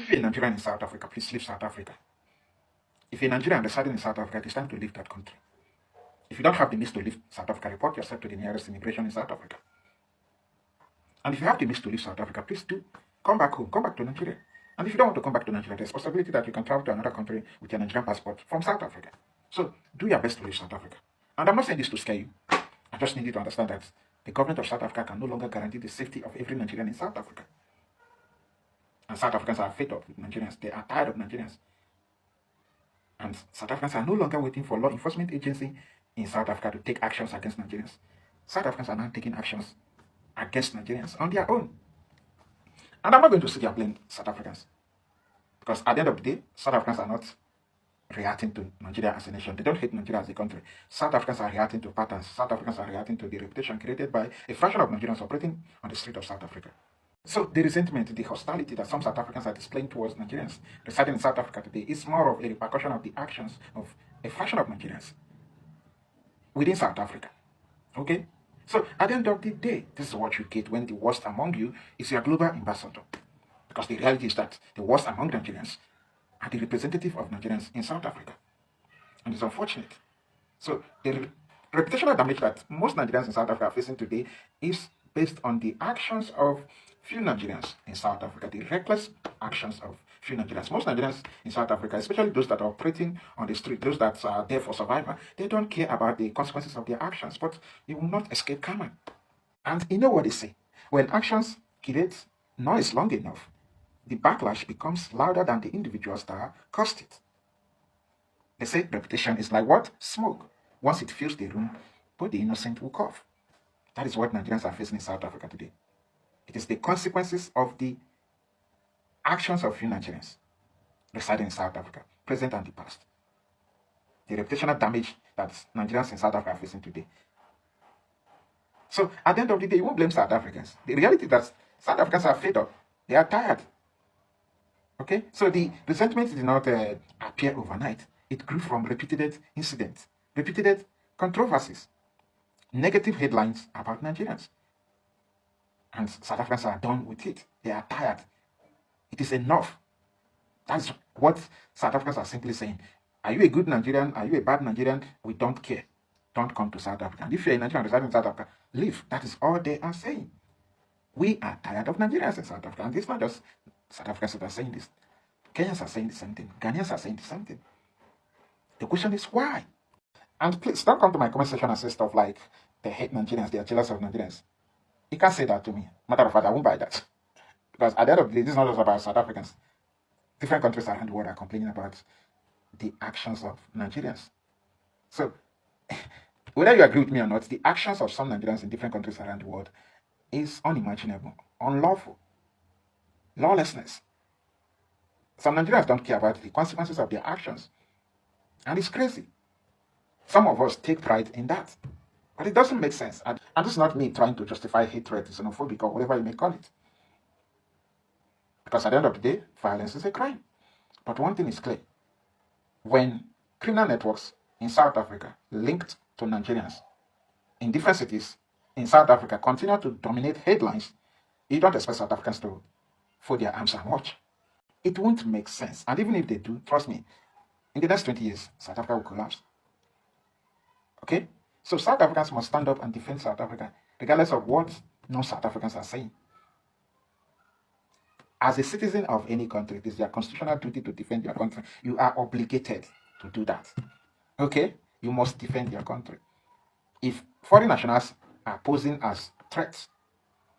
If you're a Nigerian in South Africa, please leave South Africa. If you're a Nigerian residing in South Africa, it is time to leave that country. If you don't have the means to leave South Africa, report yourself to the nearest immigration in South Africa. And if you have the means to leave South Africa, please do come back home, come back to Nigeria. And if you don't want to come back to Nigeria, there's a possibility that you can travel to another country with your Nigerian passport from South Africa. So do your best to leave South Africa. And I'm not saying this to scare you. I just need you to understand that the government of South Africa can no longer guarantee the safety of every Nigerian in South Africa. And South Africans are fed up with Nigerians. They are tired of Nigerians. And South Africans are no longer waiting for law enforcement agency in South Africa to take actions against Nigerians. South Africans are now taking actions against Nigerians on their own. And I'm not going to sit here and blame South Africans. Because at the end of the day, South Africans are not reacting to Nigeria as a nation. They don't hate Nigeria as a country. South Africans are reacting to patterns. South Africans are reacting to the reputation created by a fraction of Nigerians operating on the street of South Africa. So the resentment, the hostility that some South Africans are displaying towards Nigerians residing in South Africa today is more of a repercussion of the actions of a fraction of Nigerians within South Africa. Okay? So at the end of the day, this is what you get when the worst among you is your global ambassador. Because the reality is that the worst among Nigerians are the representative of Nigerians in South Africa. And it's unfortunate. So the reputational damage that most Nigerians in South Africa are facing today is based on the actions of few Nigerians in South Africa, the reckless actions of few Nigerians. Most Nigerians in South Africa, especially those that are operating on the street, those that are there for survival, they don't care about the consequences of their actions, but you will not escape karma. And you know what they say? When actions create noise long enough, the backlash becomes louder than the individuals that caused it. They say reputation is like what? Smoke. Once it fills the room, but the innocent will cough. That is what Nigerians are facing in South Africa today. It is the consequences of the actions of few Nigerians residing in South Africa, present and the past. The reputational damage that Nigerians in South Africa are facing today. So at the end of the day, you won't blame South Africans. The reality is that South Africans are fed up. They are tired. Okay? So the resentment did not appear overnight. It grew from repeated incidents, repeated controversies, negative headlines about Nigerians. And South Africans are done with it. They are tired. It is enough. That's what South Africans are simply saying. Are you a good Nigerian? Are you a bad Nigerian? We don't care. Don't come to South Africa. And if you're a Nigerian residing in South Africa, leave. That is all they are saying. We are tired of Nigerians in South Africa. And it's not just South Africans that are saying this. Kenyans are saying the same thing. Ghanaians are saying the same thing. The question is why? And please don't come to my comment section and say stuff like they hate Nigerians, they are jealous of Nigerians. You can't say that to me. Matter of fact, I won't buy that. Because at the end of the day, this is not just about South Africans. Different countries around the world are complaining about the actions of Nigerians. So, whether you agree with me or not, the actions of some Nigerians in different countries around the world is unimaginable, unlawful, lawlessness. Some Nigerians don't care about the consequences of their actions. And it's crazy. Some of us take pride in that. But it doesn't make sense. And this is not me trying to justify hatred, xenophobic, or whatever you may call it. Because at the end of the day, violence is a crime. But one thing is clear. When criminal networks in South Africa linked to Nigerians in different cities in South Africa continue to dominate headlines, you don't expect South Africans to fold their arms and watch. It won't make sense. And even if they do, trust me, in the next 20 years, South Africa will collapse. Okay? So South Africans must stand up and defend South Africa, regardless of what non-South Africans are saying. As a citizen of any country, it is your constitutional duty to defend your country. You are obligated to do that. Okay? You must defend your country. If foreign nationals are posing as threats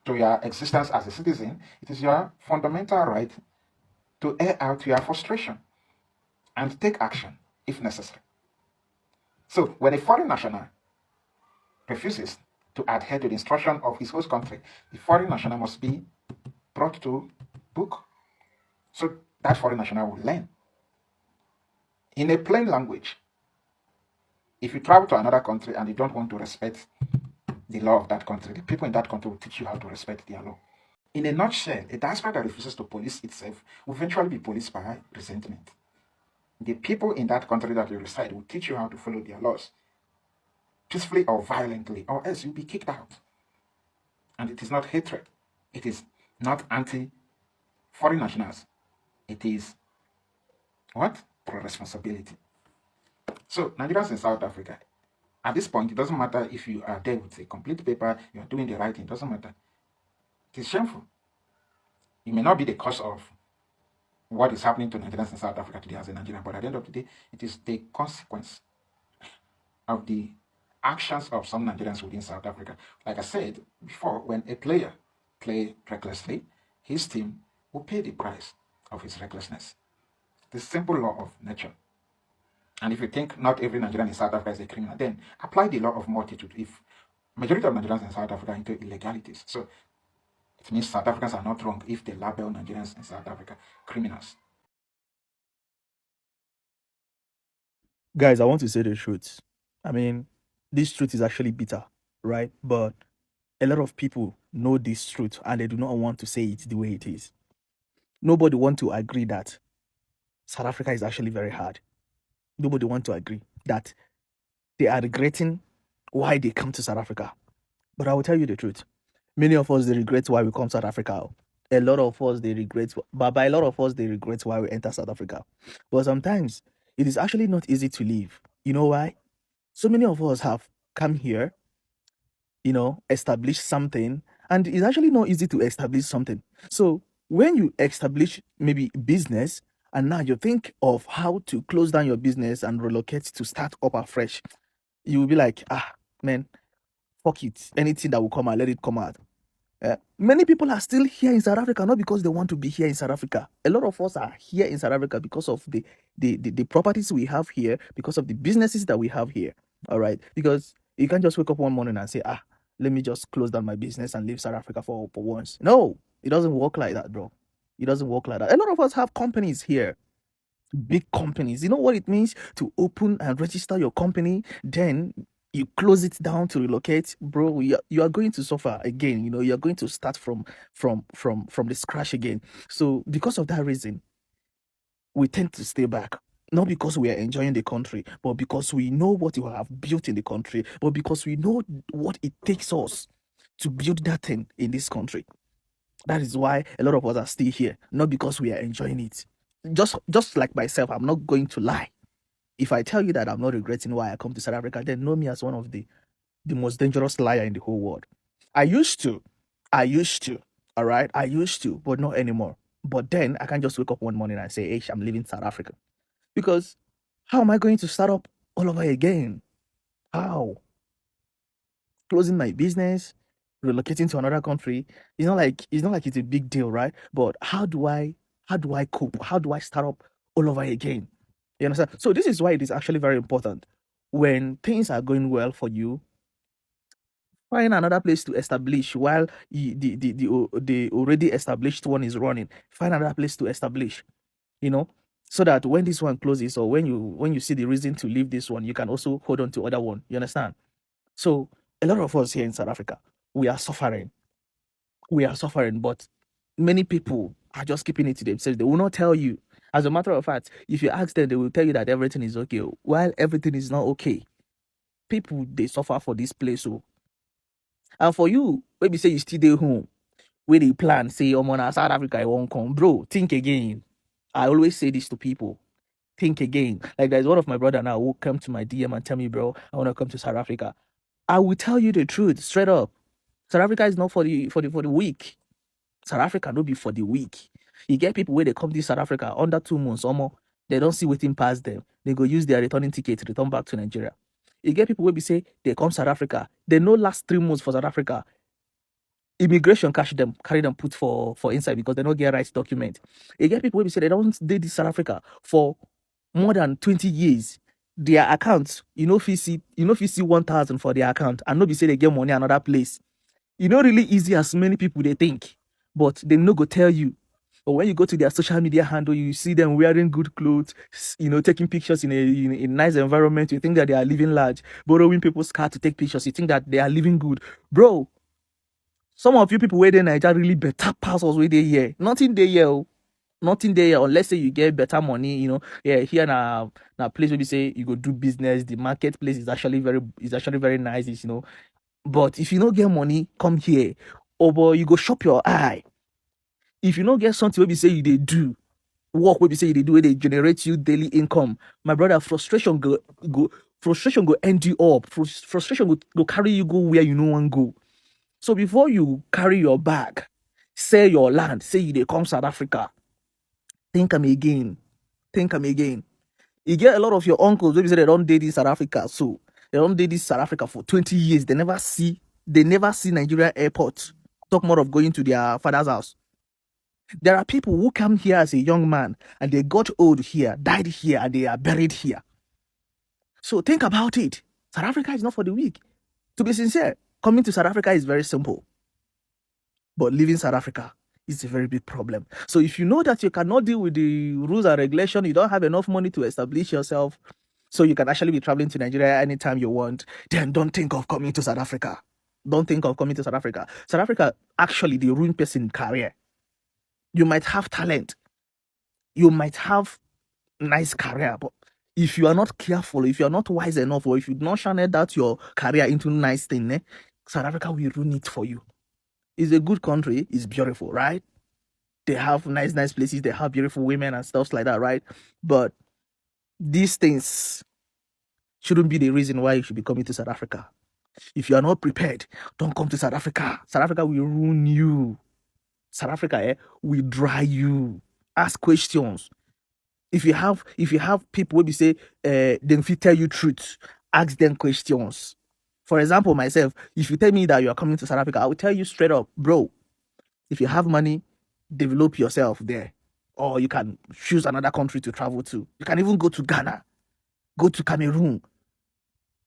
to your existence as a citizen, it is your fundamental right to air out your frustration and take action if necessary. So when a foreign national refuses to adhere to the instruction of his host country, the foreign national must be brought to book. So that foreign national will learn. In a plain language, if you travel to another country and you don't want to respect the law of that country, the people in that country will teach you how to respect their law. In a nutshell, a diaspora that refuses to police itself will eventually be policed by resentment. The people in that country that you reside will teach you how to follow their laws, peacefully or violently, or else you'll be kicked out. And it is not hatred. It is not anti-foreign nationals. It is what? Responsibility. So Nigerians in South Africa, at this point, it doesn't matter if you are there with a complete paper, you are doing the right thing, it doesn't matter. It is shameful. It may not be the cause of what is happening to Nigerians in South Africa today as a Nigerian, but at the end of the day, it is the consequence of the actions of some Nigerians within South Africa. Like I said before, when a player play recklessly, his team will pay the price of his recklessness. The simple law of nature. And if you think not every Nigerian in South Africa is a criminal, then apply the law of multitude. If majority of Nigerians in South Africa are into illegalities, so it means South Africans are not wrong if they label Nigerians in South Africa criminals. Guys, I want to say the truth. I mean, this truth is actually bitter, right? But a lot of people know this truth and they do not want to say it the way it is. Nobody want to agree that South Africa is actually very hard. Nobody want to agree that they are regretting why they come to South Africa. But I will tell you the truth. Many of us, they regret why we come to South Africa. A lot of us, they regret, but by a lot of us, they regret why we enter South Africa. But sometimes it is actually not easy to leave. You know why? So many of us have come here, establish something, and it's actually not easy to establish something. So when you establish maybe business, and now you think of how to close down your business and relocate to start up afresh, you will be like, man, fuck it. Anything that will come out, let it come out. Many people are still here in South Africa, not because they want to be here in South Africa. A lot of us are here in South Africa because of the properties we have here, because of the businesses that we have here. All right. Because you can't just wake up one morning and say, let me just close down my business and leave South Africa for once. No, it doesn't work like that, bro. It doesn't work like that. A lot of us have companies here, big companies. You know what it means to open and register your company, then you close it down to relocate, bro. You are going to suffer again. You are going to start from the scratch again. So because of that reason, we tend to stay back. Not because we are enjoying the country, but because we know what you have built in the country, but because we know what it takes us to build that thing in this country. That is why a lot of us are still here, not because we are enjoying it. Just like myself, I'm not going to lie. If I tell you that I'm not regretting why I come to South Africa, then know me as one of the most dangerous liar in the whole world. I used to, all right? I used to, but not anymore. But then I can't just wake up one morning and say, hey, I'm leaving South Africa. Because how am I going to start up all over again? How? Closing my business, relocating to another country. It's not like it's a big deal, right? But how do I cope? How do I start up all over again? You understand? So this is why it is actually very important. When things are going well for you, find another place to establish while the already established one is running. Find another place to establish, so that when this one closes or when you see the reason to leave this one, you can also hold on to other one. You understand? So a lot of us here in South Africa, we are suffering. We are suffering, but many people are just keeping it to themselves. They will not tell you. As a matter of fact, if you ask them, they will tell you that everything is okay, while everything is not okay. People, they suffer for this place. So, and for you, maybe say you still there home, where they plan, say, oh, man, South Africa, I won't come. Bro, think again. I always say this to people. Think again. Like there's one of my brother now who come to my DM and tell me, bro, I want to come to South Africa. I will tell you the truth, straight up. South Africa is not for the weak. South Africa no be for the weak. You get people where they come to South Africa under 2 months or more, they don't see waiting past them. They go use their returning ticket to return back to Nigeria. You get people where we say they come South Africa, they no last 3 months for South Africa. Immigration carry them put for inside because they don't get right document. You get people where we say they don't did this South Africa for more than 20 years. Their accounts, if you see 1,000 for their account, and not be say they get money another place. Not really easy as many people they think, but they no go tell you. But when you go to their social media handle, you see them wearing good clothes, taking pictures in a nice environment. You think that they are living large, borrowing people's car to take pictures. You think that they are living good, bro. Some of you people where they Nigeria really better pass us where they here. Nothing they here. Nothing there unless say you get better money, here na place where you say you go do business. The marketplace is actually very nice, But if you don't get money, come here. Or boy, you go shop your eye. If you don't get something where you say you they do, work wey be say you dey do wey dey generate you daily income, my brother, frustration go end you up. Frustration go carry you go where you no wan go. So before you carry your bag, sell your land, say you dey come South Africa, think am again. Think am again. You get a lot of your uncles wey be say they don dey this South Africa, so they don dey this South Africa for 20 years. They never see Nigeria airport. Talk more of going to their father's house. There are people who come here as a young man and they got old here, died here, and they are buried here. So think about it. South Africa is not for the weak. To be sincere, coming to South Africa is very simple. But leaving South Africa is a very big problem. So if you know that you cannot deal with the rules and regulation, you don't have enough money to establish yourself, so you can actually be traveling to Nigeria anytime you want, then don't think of coming to South Africa. Don't think of coming to South Africa. South Africa, actually, the ruin person career. You might have talent. You might have nice career, but if you are not careful, if you are not wise enough, or if you do not channel that your career into nice thing, South Africa will ruin it for you. It's a good country. It's beautiful, right? They have nice places. They have beautiful women and stuff like that, right? But these things shouldn't be the reason why you should be coming to South Africa. If you are not prepared, don't come to South Africa. South Africa will ruin you. South Africa will dry you. Ask questions. If you have people who be say them fit tell you truth, ask them questions. For example, myself, if you tell me that you are coming to South Africa, I will tell you straight up, bro, if you have money, develop yourself there. Or you can choose another country to travel to. You can even go to Ghana, go to Cameroon,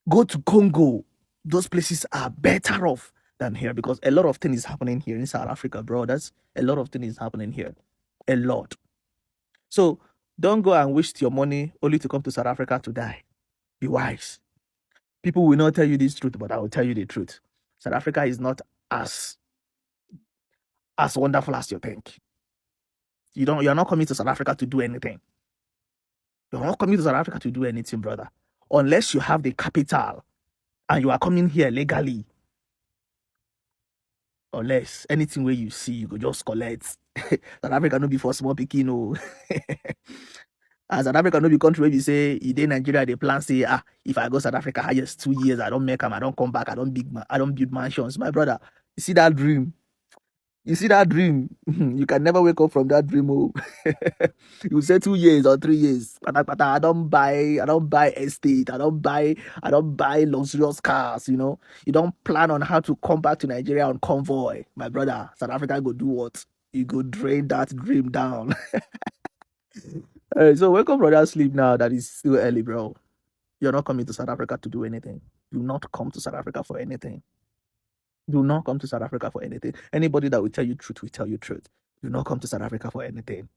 go to Congo. Those places are better off than here, because a lot of things is happening here in South Africa, bro. That's a lot of things is happening here. A lot. So don't go and waste your money only to come to South Africa to die. Be wise. People will not tell you this truth, but I will tell you the truth. South Africa is not as wonderful as you think. You're not coming to South Africa to do anything. You're not coming to South Africa to do anything, brother. Unless you have the capital and you are coming here legally. Unless anything where you see, you go just collect. South Africa no be for small pikin, no. As South Africa no be country where you say, in Nigeria, they plan say, if I go South Africa highest 2 years, I don't make them, I don't come back, I don't build mansions. My brother, you see that dream? You see that dream? You can never wake up from that dream. Oh. You say 2 years or 3 years. But I don't buy estate. I don't buy luxurious cars, you know. You don't plan on how to come back to Nigeria on convoy. My brother, South Africa go do what? You go drain that dream down. So welcome, brother. Sleep now. That is still early, bro. You're not coming to South Africa to do anything. Do not come to South Africa for anything. Do not come to South Africa for anything. Anybody that will tell you truth will tell you truth. Do not come to South Africa for anything.